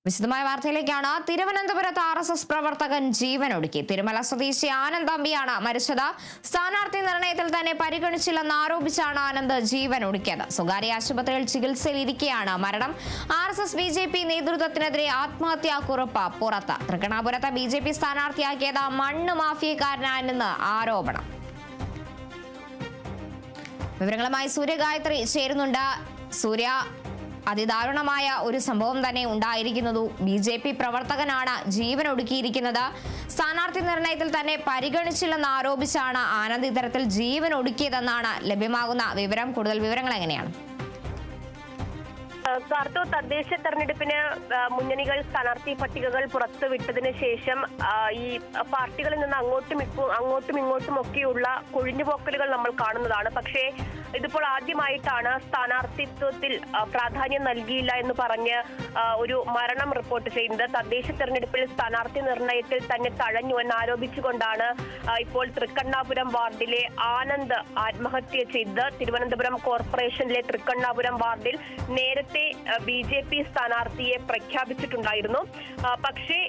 വിശദമായ വാർത്തയിലേക്കാണ്. തിരുവനന്തപുരത്ത് RSS പ്രവർത്തകൻ ജീവനൊടുക്കി. തിരുമല സ്വദേശി ആനന്ദ് അമ്പിയാണ് മരിച്ചത്. സ്ഥാനാർത്ഥി നിർണയത്തിൽ തന്നെ പരിഗണിച്ചില്ലെന്ന് ആരോപിച്ചാണ് ആനന്ദ് ജീവനൊടുക്കിയത്. സ്വകാര്യ ആശുപത്രിയിൽ ചികിത്സയിലിരിക്കെയാണ് മരണം. RSS BJP നേതൃത്വത്തിനെതിരെ ആത്മഹത്യാക്കുറിപ്പ് പുറത്ത്. തൃക്കണ്ണാപുരത്ത് BJP സ്ഥാനാർത്ഥിയാക്കിയത് മണ്ണ് മാഫിയക്കാരനാണെന്ന് ആരോപണം. വിവരങ്ങളുമായി സൂര്യ ഗായത്രി ചേരുന്നുണ്ട്. സൂര്യ, അതിദാരുണമായ ഒരു സംഭവം തന്നെ ഉണ്ടായിരിക്കുന്നത്. BJP പ്രവർത്തകനാണ് ജീവനൊടുക്കിയിരിക്കുന്നത്. സ്ഥാനാർത്ഥി നിർണയത്തിൽ തന്നെ പരിഗണിച്ചില്ലെന്ന് ആരോപിച്ചാണ് ആനന്ദ് ഇത്തരത്തിൽ ജീവനൊടുക്കിയതെന്നാണ് ലഭ്യമാകുന്ന വിവരം. കൂടുതൽ വിവരങ്ങൾ എങ്ങനെയാണ്? കാർട്ടോ, തദ്ദേശ തെരഞ്ഞെടുപ്പിന് മുന്നണികൾ സ്ഥാനാർത്ഥി പട്ടികകൾ പുറത്തുവിട്ടതിന് ശേഷം ഈ പാർട്ടികളിൽ നിന്ന് അങ്ങോട്ടും ഇങ്ങോട്ടും ഒക്കെയുള്ള കൊഴിഞ്ഞുപോക്കലുകൾ നമ്മൾ കാണുന്നതാണ്. പക്ഷേ ഇതിപ്പോൾ ആദ്യമായിട്ടാണ് സ്ഥാനാർത്ഥിത്വത്തിൽ പ്രാധാന്യം നൽകിയില്ല എന്ന് പറഞ്ഞ് ഒരു മരണം റിപ്പോർട്ട് ചെയ്യുന്നത്. തദ്ദേശ തെരഞ്ഞെടുപ്പിൽ സ്ഥാനാർത്ഥി നിർണയത്തിൽ തന്നെ തഴഞ്ഞു എന്നാരോപിച്ചുകൊണ്ടാണ് ഇപ്പോൾ തൃക്കണ്ണാപുരം വാർഡിലെ ആനന്ദ് ആത്മഹത്യ ചെയ്തത്. തിരുവനന്തപുരം കോർപ്പറേഷനിലെ തൃക്കണ്ണാപുരം വാർഡിൽ നേരത്തെ BJP സ്ഥാനാർത്ഥിയെ പ്രഖ്യാപിച്ചിട്ടുണ്ടായിരുന്നു. പക്ഷേ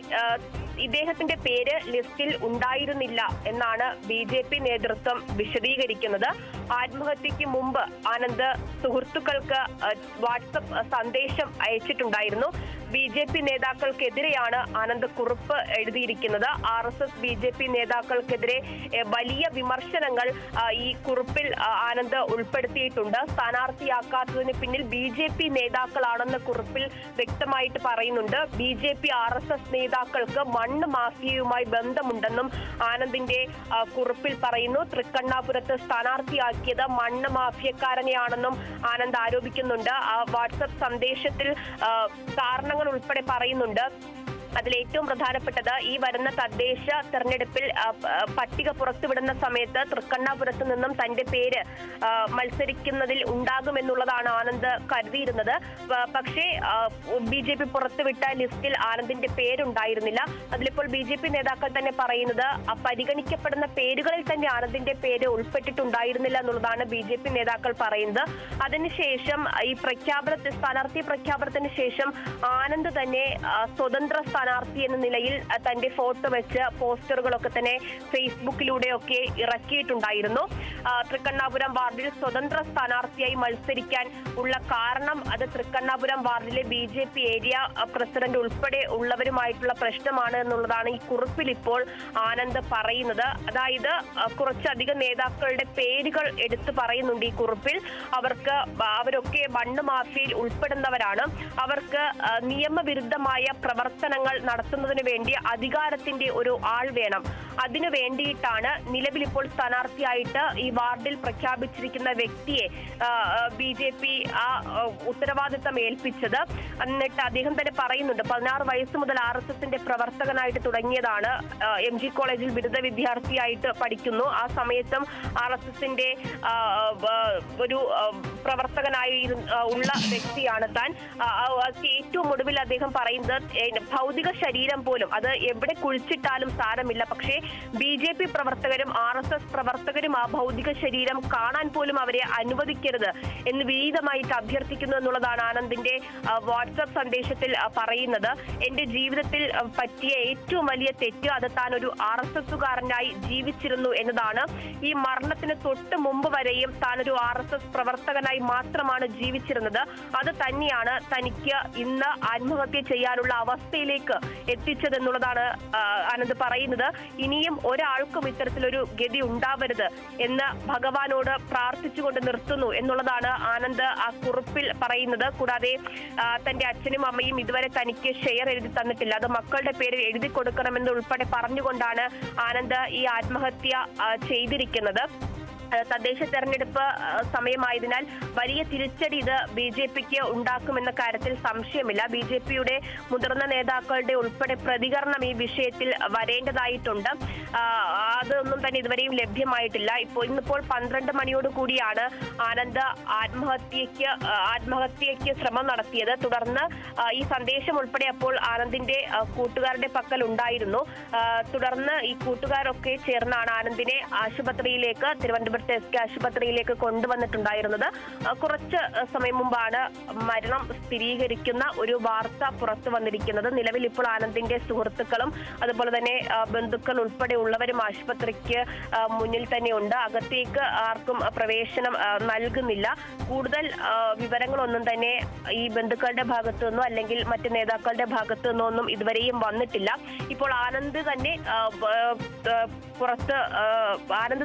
ഇദ്ദേഹത്തിന്റെ പേര് ലിസ്റ്റിൽ ഉണ്ടായിരുന്നില്ല എന്നാണ് BJP നേതൃത്വം വിശദീകരിക്കുന്നത്. ആത്മഹത്യക്ക് മുമ്പ് ആനന്ദ് സുഹൃത്തുക്കൾക്ക് വാട്സപ്പ് സന്ദേശം അയച്ചിട്ടുണ്ടായിരുന്നു. BJP നേതാക്കൾക്കെതിരെയാണ് ആനന്ദ് കുറിപ്പ് എഴുതിയിരിക്കുന്നത്. RSS BJP നേതാക്കൾക്കെതിരെ വലിയ വിമർശനങ്ങൾ ഈ കുറിപ്പിൽ ആനന്ദ് ഉൾപ്പെടുത്തിയിട്ടുണ്ട്. സ്ഥാനാർത്ഥിയാക്കാത്തതിന് പിന്നിൽ BJP നേതാക്കളാണെന്ന് കുറിപ്പിൽ വ്യക്തമായിട്ട് പറയുന്നുണ്ട്. BJP RSS നേതാക്കൾക്ക് മണ്ണ് മാഫിയയുമായി ബന്ധമുണ്ടെന്നും ആനന്ദിന്റെ കുറിപ്പിൽ പറയുന്നു. തൃക്കണ്ണാപുരത്ത് സ്ഥാനാർത്ഥിയാക്കിയത് മണ്ണ് മാഫിയക്കാരനെയാണെന്നും ആനന്ദ് ആരോപിക്കുന്നുണ്ട്. ആ വാട്സപ്പ് സന്ദേശത്തിൽ കാരണങ്ങൾ ഉൾപ്പെടെ പറയുന്നുണ്ട്. അതിലേറ്റവും പ്രധാനപ്പെട്ടത് ഈ വരുന്ന തദ്ദേശ തെരഞ്ഞെടുപ്പിൽ പട്ടിക പുറത്തുവിടുന്ന സമയത്ത് തൃക്കണ്ണാപുരത്ത് നിന്നും തന്റെ പേര് മത്സരിക്കുന്നതിൽ ഉണ്ടാകുമെന്നുള്ളതാണ് ആനന്ദ് കരുതിയിരുന്നത്. പക്ഷേ BJP പുറത്തുവിട്ട ലിസ്റ്റിൽ ആനന്ദിന്റെ പേരുണ്ടായിരുന്നില്ല. അതിലിപ്പോൾ BJP നേതാക്കൾ തന്നെ പറയുന്നത് പരിഗണിക്കപ്പെടുന്ന പേരുകളിൽ തന്നെ ആനന്ദിന്റെ പേര് ഉൾപ്പെട്ടിട്ടുണ്ടായിരുന്നില്ല എന്നുള്ളതാണ് BJP നേതാക്കൾ പറയുന്നത്. അതിനുശേഷം ഈ സ്ഥാനാർത്ഥി പ്രഖ്യാപനത്തിന് ശേഷം ആനന്ദ് തന്നെ സ്വതന്ത്ര സ്ഥാനാർത്ഥി എന്ന നിലയിൽ തന്റെ ഫോട്ടോ വെച്ച് പോസ്റ്ററുകളൊക്കെ തന്നെ ഫേസ്ബുക്കിലൂടെയൊക്കെ ഇറക്കിയിട്ടുണ്ടായിരുന്നു. തൃക്കണ്ണാപുരം വാർഡിൽ സ്വതന്ത്ര സ്ഥാനാർത്ഥിയായി മത്സരിക്കാൻ ഉള്ള കാരണം അത് തൃക്കണ്ണാപുരം വാർഡിലെ BJP ഏരിയ പ്രസിഡന്റ് ഉൾപ്പെടെ ഉള്ളവരുമായിട്ടുള്ള പ്രശ്നമാണ് എന്നുള്ളതാണ് ഈ കുറിപ്പിൽ ഇപ്പോൾ ആനന്ദ് പറയുന്നത്. അതായത് കുറച്ചധികം നേതാക്കളുടെ പേരുകൾ എടുത്തു പറയുന്നുണ്ട് ഈ കുറിപ്പിൽ. അവരൊക്കെ മണ്ണ് മാഫിയയിൽ ഉൾപ്പെടുന്നവരാണ്. അവർക്ക് നിയമവിരുദ്ധമായ പ്രവർത്തനങ്ങൾ നടത്തുന്നതിന് വേണ്ടി അധികാരത്തിന്റെ ഒരു ആൾ വേണം. അതിനു വേണ്ടിയിട്ടാണ് നിലവിൽ ഇപ്പോൾ സ്ഥാനാർത്ഥിയായിട്ട് ഈ വാർഡിൽ പ്രഖ്യാപിച്ചിരിക്കുന്ന വ്യക്തിയെ BJP ആ ഉത്തരവാദിത്തം ഏൽപ്പിച്ചത്. എന്നിട്ട് അദ്ദേഹം തന്നെ പറയുന്നുണ്ട് 16 വയസ്സ് മുതൽ RSSന്റെ പ്രവർത്തകനായിട്ട് തുടങ്ങിയതാണ്. MG കോളേജിൽ ബിരുദ വിദ്യാർത്ഥിയായിട്ട് പഠിക്കുന്നു. ആ സമയത്തും RSSന്റെ ഒരു പ്രവർത്തകനായി ഉള്ള വ്യക്തിയാണ് താൻ. ഏറ്റവും ഒടുവിൽ അദ്ദേഹം പറയുന്നത് ഭൗതിക ശരീരം പോലും അത് എവിടെ കുഴിച്ചിട്ടാലും സാരമില്ല, പക്ഷേ BJP പ്രവർത്തകരും RSS പ്രവർത്തകരും ആ ഭൗതിക ശരീരം കാണാൻ പോലും അവരെ അനുവദിക്കരുത് എന്ന് വിനീതമായിട്ട് അഭ്യർത്ഥിക്കുന്നു എന്നുള്ളതാണ് ആനന്ദിന്റെ വാട്സപ്പ് സന്ദേശത്തിൽ പറയുന്നത്. എന്റെ ജീവിതത്തിൽ പറ്റിയ ഏറ്റവും വലിയ തെറ്റ് അത് താൻ ഒരു RSSകാരനായി ജീവിച്ചിരുന്നു എന്നതാണ്. ഈ മരണത്തിന് തൊട്ട് മുമ്പ് വരെയും താൻ ഒരു RSS പ്രവർത്തകനായി മാത്രമാണ് ജീവിച്ചിരുന്നത്. അത് തന്നെയാണ് തനിക്ക് ഇന്ന് ആത്മഹത്യ ചെയ്യാനുള്ള അവസ്ഥയിലേക്ക് എത്തിച്ചതെന്നുള്ളതാണ് ആനന്ദ് പറയുന്നത്. ഇനിയും ഒരാൾക്കും ഇത്തരത്തിലൊരു ഗതി ഉണ്ടാവരുത് എന്ന് ഭഗവാനോട് പ്രാർത്ഥിച്ചുകൊണ്ട് നിർത്തുന്നു എന്നുള്ളതാണ് ആനന്ദ് ആ കുറിപ്പിൽ പറയുന്നത്. കൂടാതെ തന്റെ അച്ഛനും അമ്മയും ഇതുവരെ തനിക്ക് ഷെയർ എഴുതി തന്നിട്ടില്ല, അത് മക്കളുടെ പേരിൽ എഴുതി കൊടുക്കണമെന്ന് ഉൾപ്പെടെ പറഞ്ഞുകൊണ്ടാണ് ആനന്ദ് ഈ ആത്മഹത്യ ചെയ്തിരിക്കുന്നത്. തദ്ദേശ തെരഞ്ഞെടുപ്പ് സമയമായതിനാൽ വലിയ തിരിച്ചടി ഇത് BJPക്ക് ഉണ്ടാക്കുമെന്ന കാര്യത്തിൽ സംശയമില്ല. BJPയുടെ മുതിർന്ന നേതാക്കളുടെ ഉൾപ്പെടെ പ്രതികരണം ഈ വിഷയത്തിൽ വരേണ്ടതായിട്ടുണ്ട്. അതൊന്നും തന്നെ ഇതുവരെയും ലഭ്യമായിട്ടില്ല. ഇന്നിപ്പോൾ 12 മണിയോട് കൂടിയാണ് ആനന്ദ് ആത്മഹത്യക്ക് ശ്രമം നടത്തിയത്. തുടർന്ന് ഈ സന്ദേശം ഉൾപ്പെടെ അപ്പോൾ ആനന്ദിന്റെ കൂട്ടുകാരുടെ പക്കൽ ഉണ്ടായിരുന്നു. തുടർന്ന് ഈ കൂട്ടുകാരൊക്കെ ചേർന്നാണ് ആനന്ദിനെ ആശുപത്രിയിലേക്ക് തിരുവനന്തപുരം തിരുവനന്തപുരത്തെ SK ആശുപത്രിയിലേക്ക് കൊണ്ടുവന്നിട്ടുണ്ടായിരുന്നത്. കുറച്ച് സമയം മുമ്പാണ് മരണം സ്ഥിരീകരിക്കുന്ന ഒരു വാർത്ത പുറത്തു വന്നിരിക്കുന്നത്. നിലവിൽ ഇപ്പോൾ ആനന്ദിന്റെ സുഹൃത്തുക്കളും അതുപോലെ തന്നെ ബന്ധുക്കൾ ഉൾപ്പെടെയുള്ളവരും ആശുപത്രിക്ക് മുന്നിൽ തന്നെയുണ്ട്. അകത്തേക്ക് ആർക്കും പ്രവേശനം നൽകുന്നില്ല. കൂടുതൽ വിവരങ്ങളൊന്നും തന്നെ ഈ ബന്ധുക്കളുടെ ഭാഗത്തു നിന്നോ അല്ലെങ്കിൽ മറ്റ് നേതാക്കളുടെ ഭാഗത്തു നിന്നോ ഒന്നും ഇതുവരെയും വന്നിട്ടില്ല. ഇപ്പോൾ ആനന്ദ്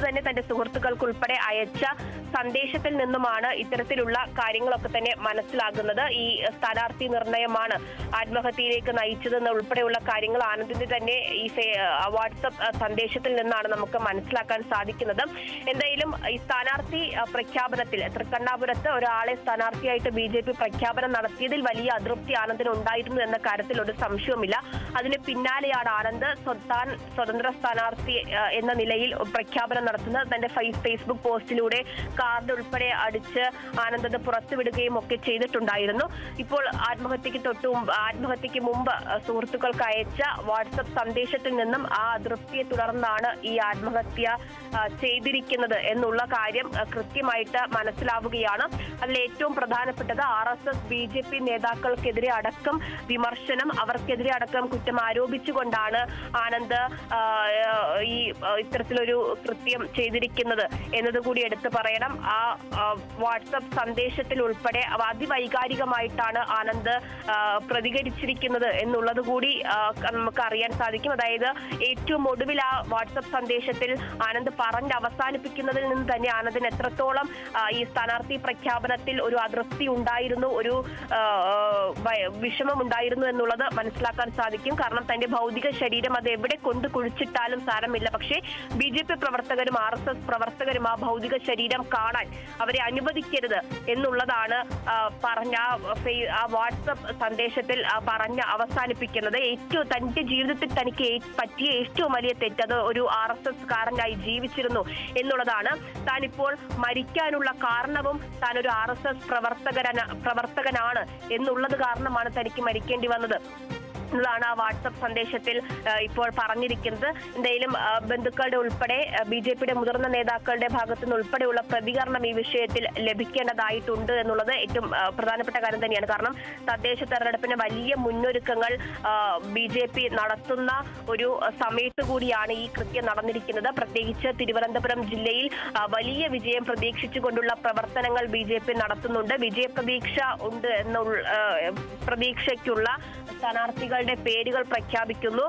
തന്നെ തന്റെ സുഹൃത്തുക്കൾക്ക് ഉൾപ്പെടെ അയച്ച സന്ദേശത്തിൽ നിന്നുമാണ് ഇത്തരത്തിലുള്ള കാര്യങ്ങളൊക്കെ തന്നെ മനസ്സിലാകുന്നത്. ഈ സ്ഥാനാർത്ഥി നിർണയമാണ് ആത്മഹത്യയിലേക്ക് നയിച്ചതെന്ന് ഉൾപ്പെടെയുള്ള കാര്യങ്ങൾ ആനന്ദിന്റെ തന്നെ ഈ വാട്സപ്പ് സന്ദേശത്തിൽ നിന്നാണ് നമുക്ക് മനസ്സിലാക്കാൻ സാധിക്കുന്നത്. എന്തായാലും ഈ സ്ഥാനാർത്ഥി പ്രഖ്യാപനത്തിൽ തൃക്കണ്ണാപുരത്ത് ഒരാളെ സ്ഥാനാർത്ഥിയായിട്ട് BJP പ്രഖ്യാപനം നടത്തിയതിൽ വലിയ അതൃപ്തി ആനന്ദിന് ഉണ്ടായിരുന്നു എന്ന കാര്യത്തിൽ ഒരു സംശയവുമില്ല. അതിന് പിന്നാലെയാണ് ആനന്ദ് താൻ സ്വതന്ത്ര സ്ഥാനാർത്ഥി എന്ന നിലയിൽ പ്രഖ്യാപനം നടത്തുന്നത്. തന്റെ ഫേസ്ബുക്ക് പോസ്റ്റിലൂടെ കാർഡ് ഉൾപ്പെടെ അടിച്ച് ആനന്ദ് അത് പുറത്തുവിടുകയും ഒക്കെ ചെയ്തിട്ടുണ്ടായിരുന്നു. ഇപ്പോൾ ആത്മഹത്യക്ക് മുമ്പ് സുഹൃത്തുക്കൾക്ക് അയച്ച വാട്സപ്പ് സന്ദേശത്തിൽ നിന്നും ആ അതൃപ്തിയെ തുടർന്നാണ് ഈ ആത്മഹത്യ ചെയ്തിരിക്കുന്നത് എന്നുള്ള കാര്യം കൃത്യമായിട്ട് മനസ്സിലാവുകയാണ്. അതിൽ ഏറ്റവും പ്രധാനപ്പെട്ടത് RSS BJP നേതാക്കൾക്കെതിരെ അടക്കം വിമർശനം, അവർക്കെതിരെ അടക്കം കുറ്റം ആരോപിച്ചുകൊണ്ടാണ് ആനന്ദ് ഈ ഇത്തരത്തിലൊരു കൃത്യം ചെയ്തിരിക്കുന്നത് എന്നതുകൂടി എടുത്തു പറയണം. ആ വാട്സപ്പ് സന്ദേശത്തിൽ ഉൾപ്പെടെ അതിവൈകാരികമായിട്ടാണ് ആനന്ദ് പ്രതികരിച്ചിരിക്കുന്നത് എന്നുള്ളത് കൂടി നമുക്ക് അറിയാൻ സാധിക്കും. അതായത് ഏറ്റവും ഒടുവിൽ ആ വാട്സപ്പ് സന്ദേശത്തിൽ ആനന്ദ് പറഞ്ഞ് അവസാനിപ്പിക്കുന്നതിൽ നിന്ന് തന്നെ ആനന്ദിന് എത്രത്തോളം ഈ സ്ഥാനാർത്ഥി പ്രഖ്യാപനത്തിൽ ഒരു അതൃപ്തി ഉണ്ടായിരുന്നു, ഒരു വിഷമം ഉണ്ടായിരുന്നു എന്നുള്ളത് മനസ്സിലാക്കാൻ സാധിക്കും. കാരണം തന്റെ ഭൗതിക ശരീരം അത് എവിടെ കൊണ്ട് കുഴിച്ചിട്ടാലും സാരമില്ല, പക്ഷേ BJP പ്രവർത്തകരും RSS പ്രവർത്തകരും ആ ഭൗതിക ശരീരം കാണാൻ അവരെ അനുവദിക്കരുത് എന്നുള്ളതാണ് ആ വാട്സപ്പ് സന്ദേശത്തിൽ പറഞ്ഞ് അവസാനിപ്പിക്കുന്നത്. തന്റെ ജീവിതത്തിൽ തനിക്ക് പറ്റിയ ഏറ്റവും വലിയ തെറ്റ് അത് ഒരു RSS കാരനായി ജീവിച്ചിരുന്നു എന്നുള്ളതാണ്. താനിപ്പോൾ മരിക്കാനുള്ള കാരണവും താൻ ഒരു RSS പ്രവർത്തകനാണ് എന്നുള്ളത് കാരണമാണ് തനിക്ക് മരിക്കേണ്ടി വന്നത് എന്നതാണ് ആ വാട്സപ്പ് സന്ദേശത്തിൽ ഇപ്പോൾ പറഞ്ഞിരിക്കുന്നത്. എന്തായാലും ബന്ധുക്കളുടെ ഉൾപ്പെടെ BJPയുടെ മുതിർന്ന നേതാക്കളുടെ ഭാഗത്തു നിന്ന് ഉൾപ്പെടെയുള്ള പ്രതികരണം ഈ വിഷയത്തിൽ ലഭിക്കേണ്ടതായിട്ടുണ്ട് എന്നുള്ളത് ഏറ്റവും പ്രധാനപ്പെട്ട കാര്യം തന്നെയാണ്. കാരണം തദ്ദേശ തെരഞ്ഞെടുപ്പിന് വലിയ മുന്നൊരുക്കങ്ങൾ BJP നടത്തുന്ന ഒരു സമയത്ത് കൂടിയാണ് ഈ കൃത്യം നടന്നിരിക്കുന്നത്. പ്രത്യേകിച്ച് തിരുവനന്തപുരം ജില്ലയിൽ വലിയ വിജയം പ്രതീക്ഷിച്ചുകൊണ്ടുള്ള പ്രവർത്തനങ്ങൾ BJP നടത്തുന്നുണ്ട്. വിജയപ്രതീക്ഷ ഉണ്ട് പ്രതീക്ഷയ്ക്കുള്ള സ്ഥാനാർത്ഥികളുടെ പേരുകൾ പ്രഖ്യാപിക്കുന്നു.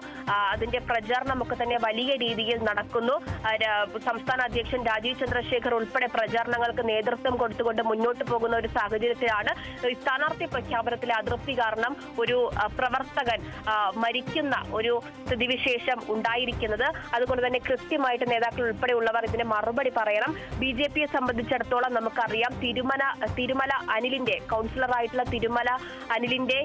അതിന്റെ പ്രചാരണമൊക്കെ തന്നെ വലിയ രീതിയിൽ നടക്കുന്നു. സംസ്ഥാന അധ്യക്ഷൻ രാജീവ് ചന്ദ്രശേഖർ ഉൾപ്പെടെ പ്രചാരണങ്ങൾക്ക് നേതൃത്വം കൊടുത്തുകൊണ്ട് മുന്നോട്ട് പോകുന്ന ഒരു സാഹചര്യത്തിലാണ് സ്ഥാനാർത്ഥി പ്രഖ്യാപനത്തിലെ അതൃപ്തി കാരണം ഒരു പ്രവർത്തകൻ മരിക്കുന്ന ഒരു സ്ഥിതിവിശേഷം ഉണ്ടായിരിക്കുന്നത്. അതുകൊണ്ട് തന്നെ കൃത്യമായിട്ട് നേതാക്കൾ ഉൾപ്പെടെയുള്ളവർ ഇതിന് മറുപടി പറയണം. BJPയെ സംബന്ധിച്ചിടത്തോളം നമുക്കറിയാം, തിരുമല അനിലിന്റെ കൗൺസിലറായിട്ടുള്ള തിരുമല അനിലിന്റെ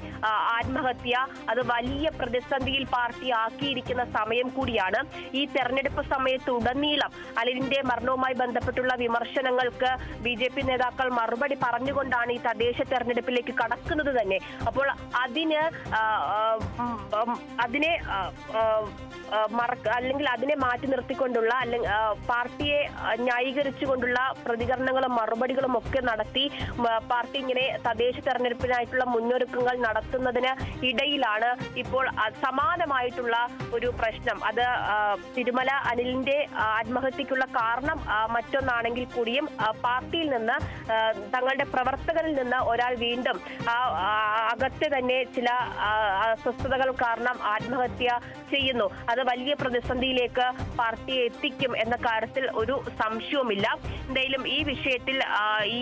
ആത്മഹത്യ അത് വലിയ പ്രതിസന്ധിയിൽ പാർട്ടി ആക്കിയിരിക്കുന്ന സമയം കൂടിയാണ്. ഈ തെരഞ്ഞെടുപ്പ് സമയത്ത് ഉടനീളം അനിലിന്റെ മരണവുമായി ബന്ധപ്പെട്ടുള്ള വിമർശനങ്ങൾക്ക് BJP നേതാക്കൾ മറുപടി പറഞ്ഞുകൊണ്ടാണ് ഈ തദ്ദേശ തെരഞ്ഞെടുപ്പിലേക്ക് കടക്കുന്നത് തന്നെ. അപ്പോൾ അതിനെ മാറ്റി നിർത്തിക്കൊണ്ടുള്ള അല്ലെങ്കിൽ പാർട്ടിയെ ന്യായീകരിച്ചുകൊണ്ടുള്ള പ്രതികരണങ്ങളും മറുപടികളും ഒക്കെ നടത്തി പാർട്ടി ഇങ്ങനെ തദ്ദേശ തെരഞ്ഞെടുപ്പിനായിട്ടുള്ള മുന്നൊരുക്കങ്ങൾ നടത്തുന്നതിന് ഇടയിലാണ് ഇപ്പോൾ സമാനമായിട്ടുള്ള ഒരു പ്രശ്നം. അത് തിരുമല അനിലിന്റെ ആത്മഹത്യക്കുള്ള കാരണം മറ്റൊന്നാണെങ്കിൽ കൂടിയും പാർട്ടിയിൽ നിന്ന് തങ്ങളുടെ പ്രവർത്തകരിൽ നിന്ന് ഒരാൾ വീണ്ടും അകത്തെ തന്നെ ചില അസ്വസ്ഥതകൾ കാരണം ആത്മഹത്യ ചെയ്യുന്നു. അത് വലിയ പ്രതിസന്ധിയിലേക്ക് പാർട്ടിയെ എത്തിക്കും എന്ന കാര്യത്തിൽ ഒരു സംശയവുമില്ല. എന്തായാലും ഈ വിഷയത്തിൽ ഈ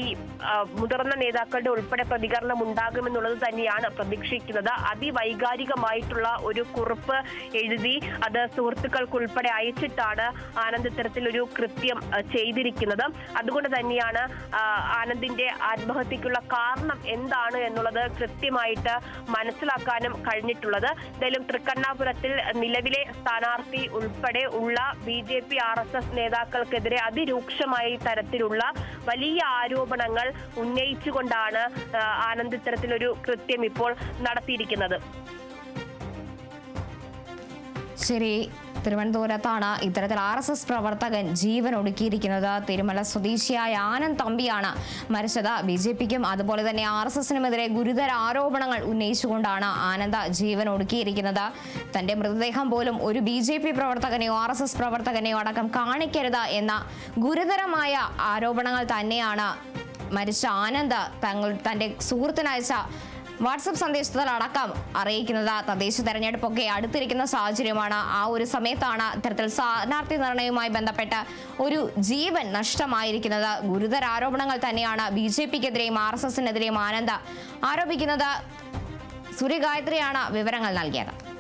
മുതിർന്ന നേതാക്കളുടെ ഉൾപ്പെടെ പ്രതികരണം ഉണ്ടാകുമെന്നുള്ളത് തന്നെയാണ് പ്രതീക്ഷിക്കുന്നത്. അതിവൈകാരികമായിട്ടുള്ള ഒരു കുറിപ്പ് എഴുതി അത് സുഹൃത്തുക്കൾക്കുൾപ്പെടെ അയച്ചിട്ടാണ് ആനന്ദ് ഇത്തരത്തിലൊരു കൃത്യം ചെയ്തിരിക്കുന്നത്. അതുകൊണ്ട് തന്നെയാണ് ആനന്ദിന്റെ ആത്മഹത്യക്കുള്ള കാരണം എന്താണ് എന്നുള്ളത് കൃത്യമായിട്ട് മനസ്സിലാക്കാനും കഴിഞ്ഞിട്ടുള്ളത്. എന്തായാലും തൃക്കണ്ണാപുരത്തിൽ നിലവിലെ സ്ഥാനാർത്ഥി ഉൾപ്പെടെ ഉള്ള BJP RSS നേതാക്കൾക്കെതിരെ അതിരൂക്ഷമായ തരത്തിലുള്ള വലിയ ആരോപണങ്ങൾ ഉന്നയിച്ചുകൊണ്ടാണ് ആനന്ദ് ഇത്തരത്തിലൊരു കൃത്യം ഇപ്പോൾ നടത്തിയിരിക്കുന്നത്. ശരി. തിരുവനന്തപുരത്താണ് ഇത്തരത്തിൽ RSS പ്രവർത്തകൻ ജീവൻ ഒടുക്കിയിരിക്കുന്നത്. തിരുമല സ്വദേശിയായ ആനന്ദ് തമ്പിയാണ് മരിച്ചത്. BJPക്കും അതുപോലെ തന്നെ RSSനുമെതിരെ ഗുരുതര ആരോപണങ്ങൾ ഉന്നയിച്ചുകൊണ്ടാണ് ആനന്ദ് ജീവൻ ഒടുക്കിയിരിക്കുന്നത്. തന്റെ മൃതദേഹം പോലും ഒരു BJP പ്രവർത്തകനെയോ RSS പ്രവർത്തകനെയോ അടക്കം കാണിക്കരുത് എന്ന ഗുരുതരമായ ആരോപണങ്ങൾ തന്നെയാണ് മരിച്ച ആനന്ദ് തന്റെ സുഹൃത്തിനയച്ച വാട്സപ്പ് സന്ദേശത്തിൽ അടക്കം അറിയിക്കുന്നത്. തദ്ദേശ തെരഞ്ഞെടുപ്പൊക്കെ അടുത്തിരിക്കുന്ന സാഹചര്യമാണ്. ആ ഒരു സമയത്താണ് ഇത്തരത്തിൽ സ്ഥാനാർത്ഥി നിർണയവുമായി ബന്ധപ്പെട്ട ഒരു ജീവൻ നഷ്ടമായിരിക്കുന്നത്. ഗുരുതര ആരോപണങ്ങൾ തന്നെയാണ് BJPക്കെതിരെയും RSSനെതിരെയും ആനന്ദ് ആരോപിക്കുന്നത്. സൂര്യഗായത്രിയാണ് വിവരങ്ങൾ നൽകിയത്.